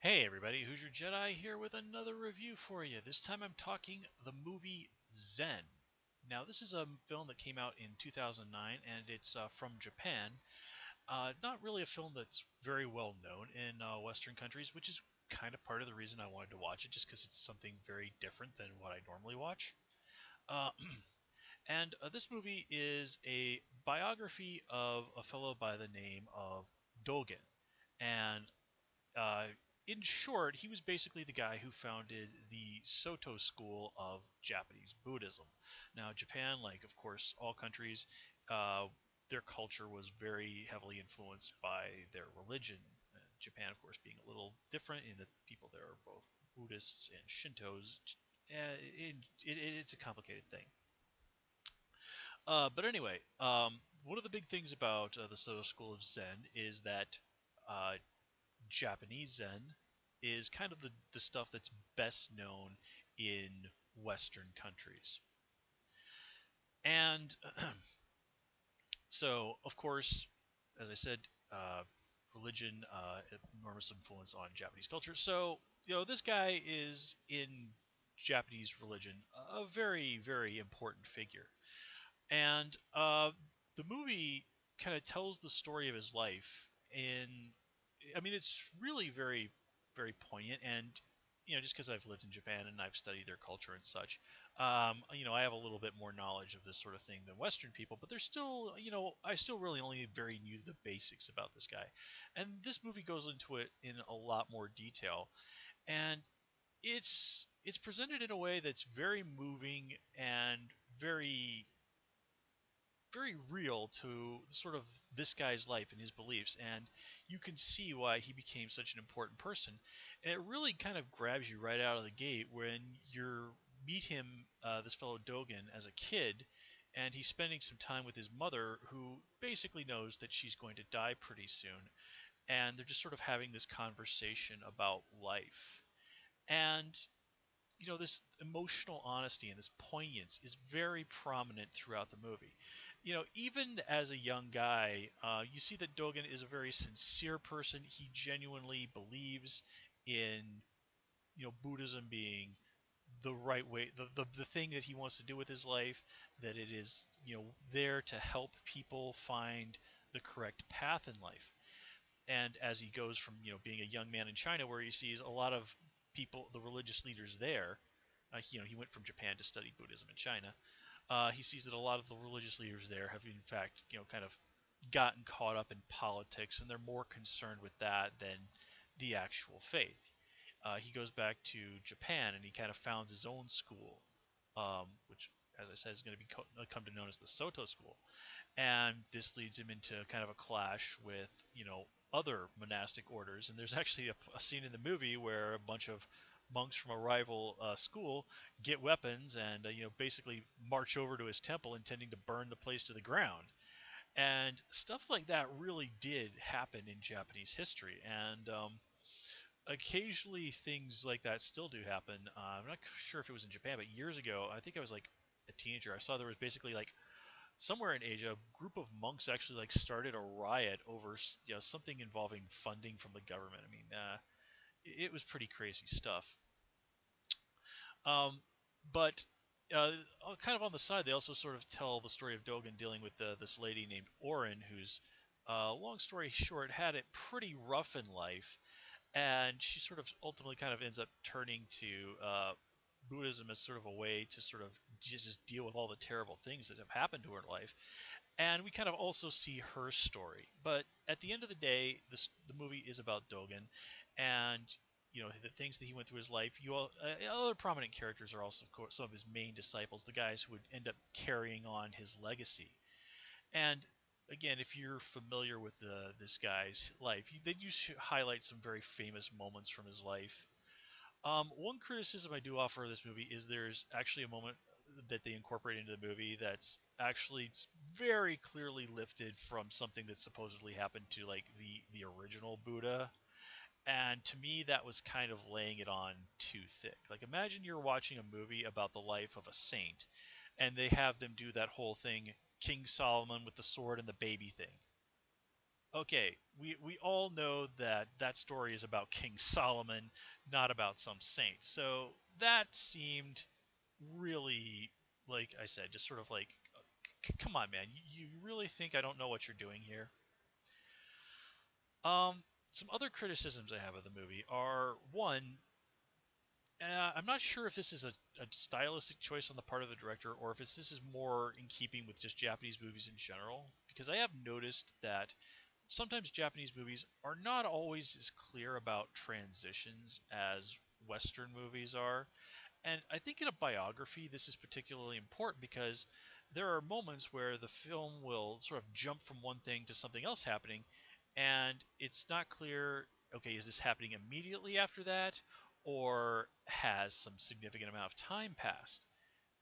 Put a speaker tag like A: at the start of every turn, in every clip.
A: Hey everybody, Hoosier Jedi here with another review for you. This time I'm talking the movie Zen. Now, this is a film that came out in 2009 and it's from Japan. Not really a film that's very well known in Western countries, which is kind of part of the reason I wanted to watch it, just because it's something very different than what I normally watch. Uh, and this movie is a biography of a fellow by the name of Dogen. And uh, in short, he was basically the guy who founded the Soto school of Japanese Buddhism. Now, Japan, like of course all countries, uh, their culture was very heavily influenced by their religion. Japan, of course, being a little different in that people there are both Buddhists and Shintos. It's a complicated thing. But anyway, one of the big things about the Soto school of Zen is that uh, Japanese Zen is kind of the stuff that's best known in Western countries. And so, of course, as I said, religion, enormous influence on Japanese culture. So, this guy is in Japanese religion a very, very important figure. And the movie kind of tells the story of his life in, I mean, it's really very, very poignant. And, just because I've lived in Japan and I've studied their culture and such, I have a little bit more knowledge of this sort of thing than Western people, but there's still, I still really only very new to the basics about this guy. And this movie goes into it in a lot more detail. And it's presented in a way that's very moving and very real to sort of this guy's life and his beliefs, and you can see why he became such an important person. And it really kind of grabs you right out of the gate when you meet him, this fellow Dogen, as a kid, and he's spending some time with his mother, who basically knows that she's going to die pretty soon, and they're just sort of having this conversation about life. And this emotional honesty and this poignance is very prominent throughout the movie. Even as a young guy, you see that Dogen is a very sincere person. He genuinely believes in, Buddhism being the right way, the thing that he wants to do with his life, that it is, there to help people find the correct path in life. And as he goes from, being a young man in China, where he sees a lot of people, the religious leaders there, he went from Japan to study Buddhism in China. He sees that a lot of the religious leaders there have, in fact, kind of gotten caught up in politics, and they're more concerned with that than the actual faith. He goes back to Japan, and he kind of founds his own school, which, as I said, is going to come to known as the Soto School. And this leads him into kind of a clash with, other monastic orders. And there's actually a scene in the movie where a bunch of monks from a rival school get weapons and, basically march over to his temple, intending to burn the place to the ground. And stuff like that really did happen in Japanese history. And occasionally things like that still do happen. I'm not sure if it was in Japan, but years ago, I think I was like a teenager, I saw there was basically like somewhere in Asia, a group of monks actually like started a riot over, something involving funding from the government. I mean, it was pretty crazy stuff. But kind of on the side, they also sort of tell the story of Dogen dealing with this lady named Orin, who's, long story short, had it pretty rough in life, and she sort of ultimately kind of ends up turning to Buddhism as sort of a way to sort of just deal with all the terrible things that have happened to her life. And we kind of also see her story. But at the end of the day, the movie is about Dogen, and the things that he went through his life. Other prominent characters are also, of course, some of his main disciples, the guys who would end up carrying on his legacy. And again, if you're familiar with this guy's life, then you should highlight some very famous moments from his life. One criticism I do offer of this movie is there's actually a moment that they incorporate into the movie that's actually very clearly lifted from something that supposedly happened to like the original Buddha. And to me, that was kind of laying it on too thick. Like, imagine you're watching a movie about the life of a saint, and they have them do that whole thing, King Solomon with the sword and the baby thing. okay, we all know that that story is about King Solomon, not about some saint. So that seemed really, like I said, just sort of like, come on, man, you really think I don't know what you're doing here? Um, some other criticisms I have of the movie are one, I'm not sure if this is a stylistic choice on the part of the director or if this is more in keeping with just Japanese movies in general, because I have noticed that sometimes Japanese movies are not always as clear about transitions as Western movies are. And I think in a biography, this is particularly important because there are moments where the film will sort of jump from one thing to something else happening, and it's not clear, okay, is this happening immediately after that, or has some significant amount of time passed?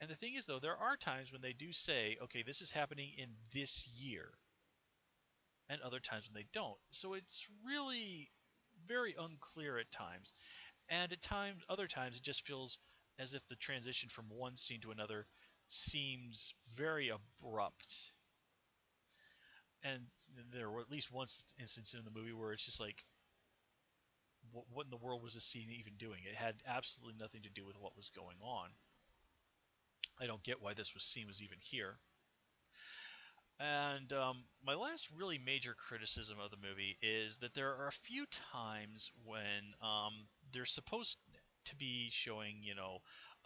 A: And the thing is, though, there are times when they do say, okay, this is happening in this year, and other times when they don't. So it's really very unclear at times. And at times, other times, it just feels as if the transition from one scene to another seems very abrupt. And there were at least one instance in the movie where it's just like, what in the world was this scene even doing? It had absolutely nothing to do with what was going on. I don't get why scene was even here. And my last really major criticism of the movie is that there are a few times when they're supposed to be showing,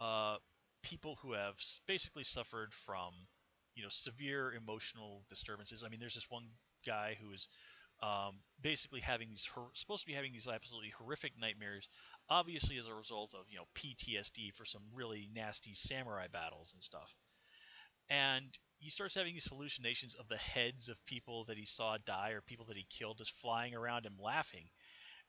A: uh, people who have basically suffered from, severe emotional disturbances. I mean, there's this one guy who is basically having supposed to be having these absolutely horrific nightmares, obviously as a result of, PTSD for some really nasty samurai battles and stuff. And he starts having these hallucinations of the heads of people that he saw die or people that he killed just flying around him laughing.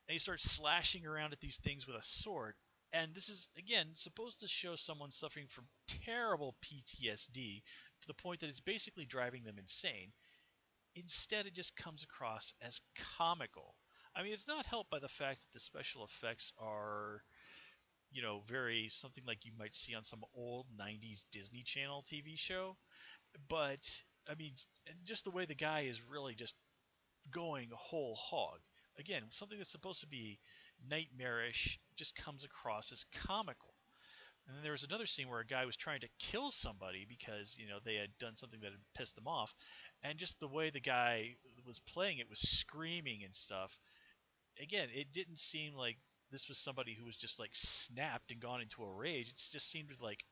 A: And he starts slashing around at these things with a sword. And this is, again, supposed to show someone suffering from terrible PTSD to the point that it's basically driving them insane. Instead, it just comes across as comical. I mean, it's not helped by the fact that the special effects are, very something like you might see on some old 90s Disney Channel TV show. But I mean, just the way the guy is really just going whole hog. Again, something that's supposed to be nightmarish just comes across as comical. And then there was another scene where a guy was trying to kill somebody because they had done something that had pissed them off, and just the way the guy was playing it was screaming and stuff. Again, it didn't seem like this was somebody who was just like snapped and gone into a rage. It just seemed like,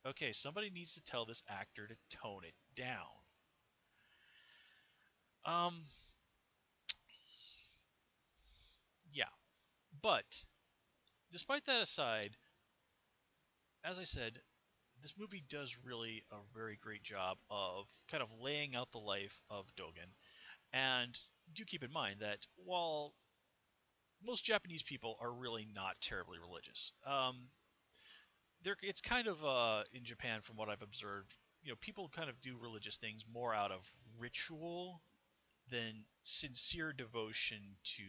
A: okay, somebody needs to tell this actor to tone it down. Um, yeah, but despite that aside, as I said, this movie does really a very great job of kind of laying out the life of Dogen. And do keep in mind that while most Japanese people are really not terribly religious, it's kind of in Japan, from what I've observed, people kind of do religious things more out of ritual than sincere devotion to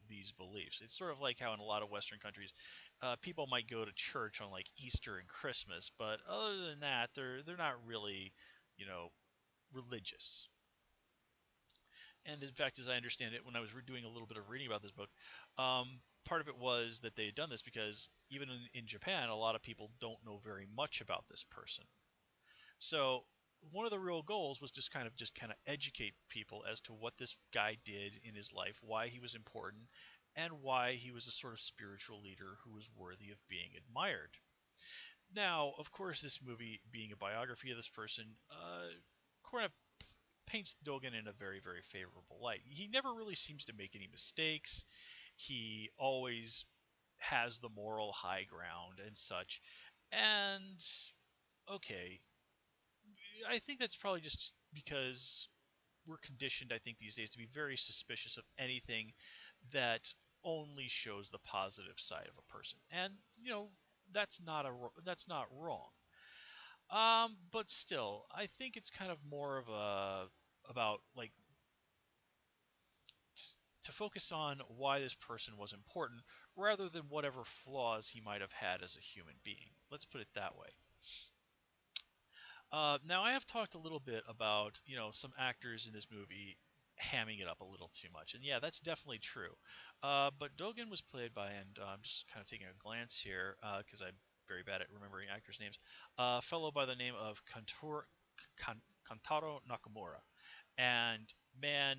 A: these beliefs. It's sort of like how in a lot of Western countries, people might go to church on like Easter and Christmas, but other than that, they're not really, you know, religious. And in fact, as I understand it, when I was doing a little bit of reading about this book, part of it was that they had done this because even in Japan, a lot of people don't know very much about this person. So one of the real goals was just kind of educate people as to what this guy did in his life, why he was important, and why he was a sort of spiritual leader who was worthy of being admired. Now, of course, this movie being a biography of this person, kind of paints Dogen in a very, very favorable light. He never really seems to make any mistakes. He always has the moral high ground and such. And okay, I think that's probably just because we're conditioned, I think, these days to be very suspicious of anything that only shows the positive side of a person, and that's not wrong. But still, I think it's kind of more of a about like to focus on why this person was important rather than whatever flaws he might have had as a human being. Let's put it that way. Now I have talked a little bit about some actors in this movie hamming it up a little too much. And yeah, that's definitely true. But Dogen was played by, and I'm just kind of taking a glance here because I'm very bad at remembering actors' names, a fellow by the name of Kantaro Nakamura. And man,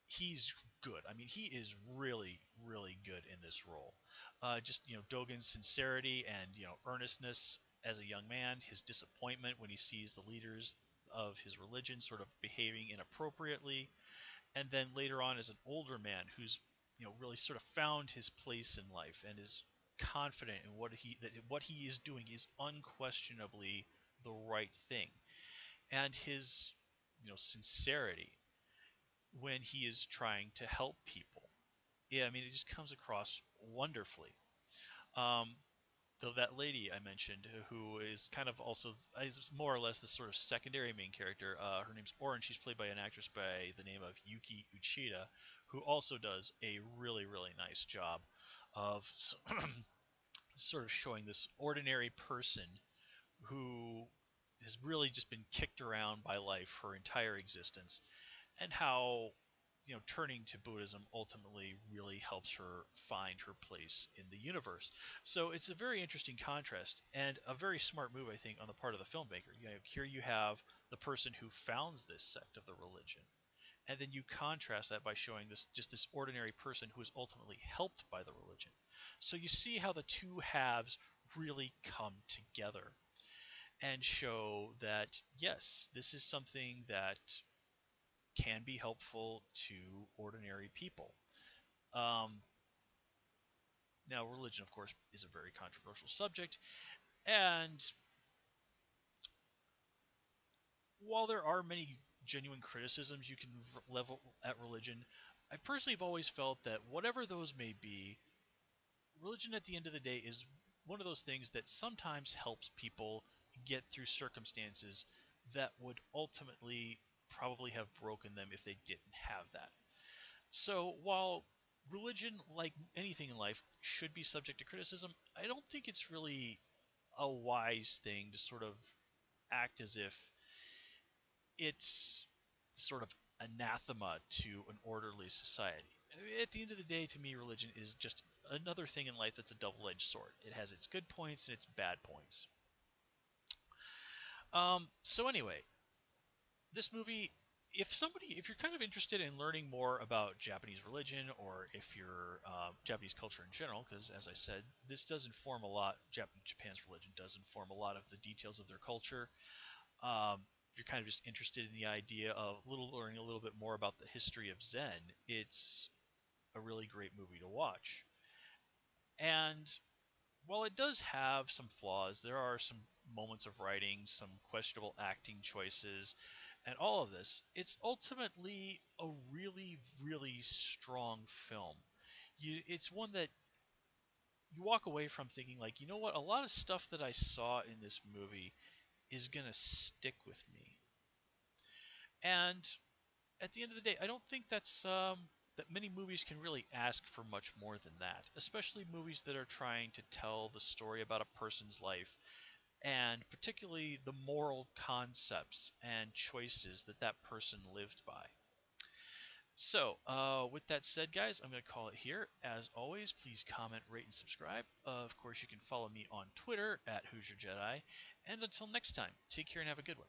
A: he's good. I mean, he is really, really good in this role. Just Dogen's sincerity and earnestness as a young man, his disappointment when he sees the leaders of his religion sort of behaving inappropriately, and then later on as an older man who's really sort of found his place in life and is confident in what he is doing is unquestionably the right thing, and his sincerity when he is trying to help people. Yeah, I mean, it just comes across wonderfully. Um, though that lady I mentioned, who is kind of also is more or less the sort of secondary main character, her name's Orange. She's played by an actress by the name of Yuki Uchida, who also does a really, really nice job of sort of showing this ordinary person who has really just been kicked around by life her entire existence, and how turning to Buddhism ultimately really helps her find her place in the universe. So it's a very interesting contrast and a very smart move, I think, on the part of the filmmaker. Here you have the person who founds this sect of the religion, and then you contrast that by showing this ordinary person who is ultimately helped by the religion. So you see how the two halves really come together and show that yes, this is something that can be helpful to ordinary people. Um, Now, religion, of course, is a very controversial subject, and while there are many genuine criticisms you can level at religion, I personally have always felt that whatever those may be, religion at the end of the day is one of those things that sometimes helps people get through circumstances that would ultimately probably have broken them if they didn't have that. So while religion, like anything in life, should be subject to criticism, I don't think it's really a wise thing to sort of act as if it's sort of anathema to an orderly society. At the end of the day, to me, religion is just another thing in life that's a double-edged sword. It has its good points and its bad points. So anyway, this movie, if you're kind of interested in learning more about Japanese religion, or if you're Japanese culture in general, because as I said, this does inform a lot. Japan's religion does inform a lot of the details of their culture. If you're kind of just interested in the idea of learning a little bit more about the history of Zen, it's a really great movie to watch. And while it does have some flaws, there are some moments of writing, some questionable acting choices, and all of this, it's ultimately a really, really strong film. It's one that you walk away from thinking, like, you know what, a lot of stuff that I saw in this movie is going to stick with me. And at the end of the day, I don't think that many movies can really ask for much more than that, especially movies that are trying to tell the story about a person's life, and particularly the moral concepts and choices that that person lived by. So, with that said, guys, I'm going to call it here. As always, please comment, rate, and subscribe. Of course, you can follow me on Twitter at Hoosier Jedi. And until next time, take care and have a good one.